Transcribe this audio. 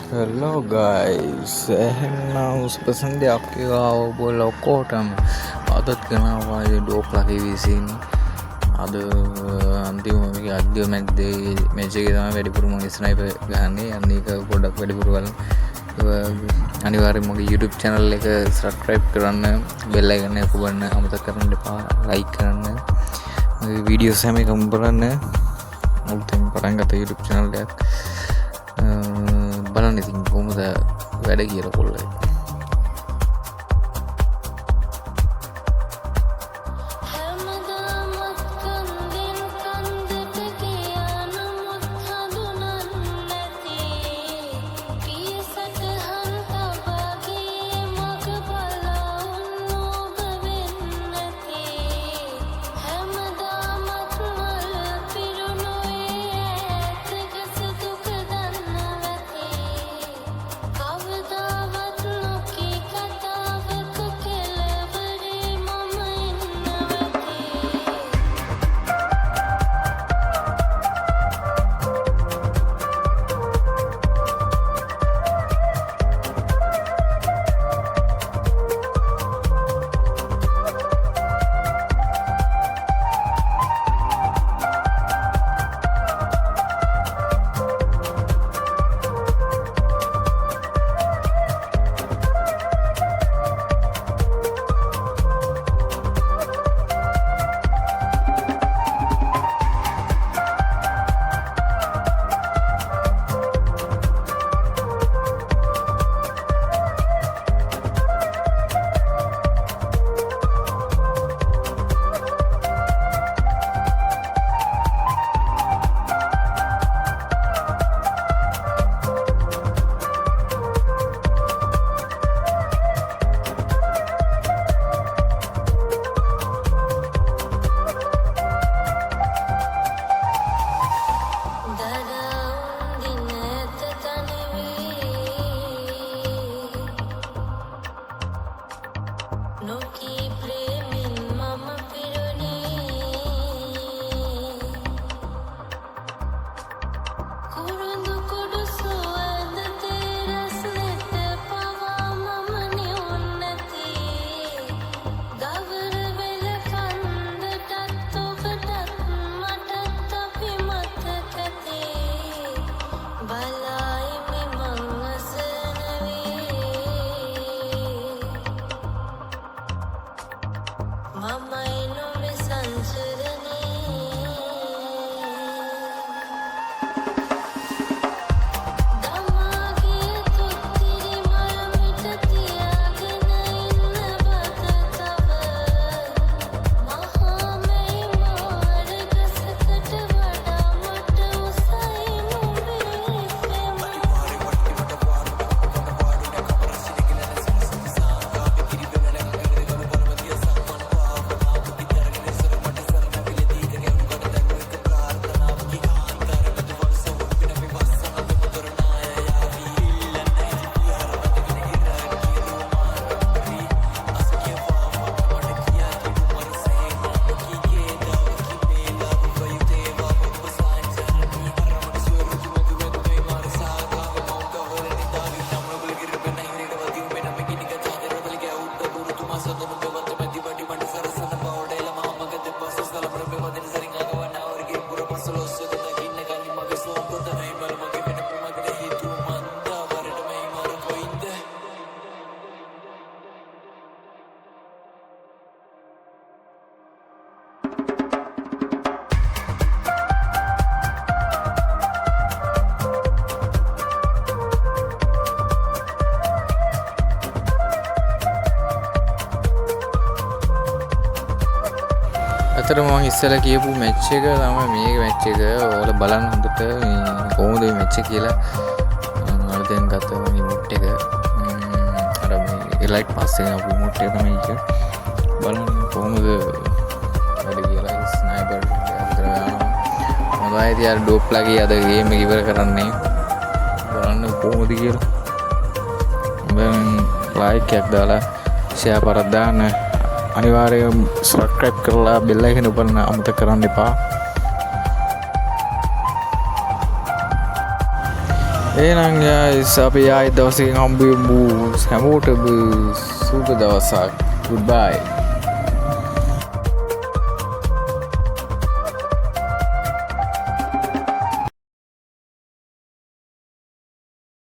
Hello guys पसंद है आपके गाँव बोलो कोटम आदत करना हुआ ये डोप लगी हुई सीन അത് අන්තිම මැච් එකේ තමයි වැඩිපුර මගේ ස්නයිපර් ගහන්නේ. අනික පොඩ්ඩක් වැඩිපුර බලන්න. අනිවාර්යෙන් මගේ YouTube channel එක subscribe කරන්න, bell icon එක ඔබන්න අමතක කරන්න එපා. like කරන්න. මගේ videos හැම එකම බලන්න. මුලින්ම පටන් ගත්ත YouTube channel එකක් බලන්න. ඉතින් කොහොමද වැඩ කියලා පොල්ලයි. අතට මම ඉස්සෙල්ලා කියපු මැච් එක තමයි මේක මැච් එක. ඔයාලා බලන්න හොඳට කොහොමද මේ මැච් එක කියලා. අලුතෙන් ගත්ත රිමෝට් එක. අර මේ එලයිට් පාස් එකේ ආපු රිමෝට් එක තමයි ඒක. බලන්න කොහොමද වැඩ කියලා. ස්නයිපර් අතර යනවා. මොනවයි තියාර ඩෝප්ලාගේ අද ගේම් එක ඉවර කරන්නේ. බලන්න කොහොමද කියලා. දැන් ලයික් එකක් දාලා ෂෙයා කරලා දාන්න. අනිවාර්යයෙන් subscribe කරලා bell icon ඔබන්න අමතක කරන්න එපා. එහෙනම් guys අපි ආයෙත් දවසකින් හම්බෙමු හැමෝටම සුබ දවසක් goodbye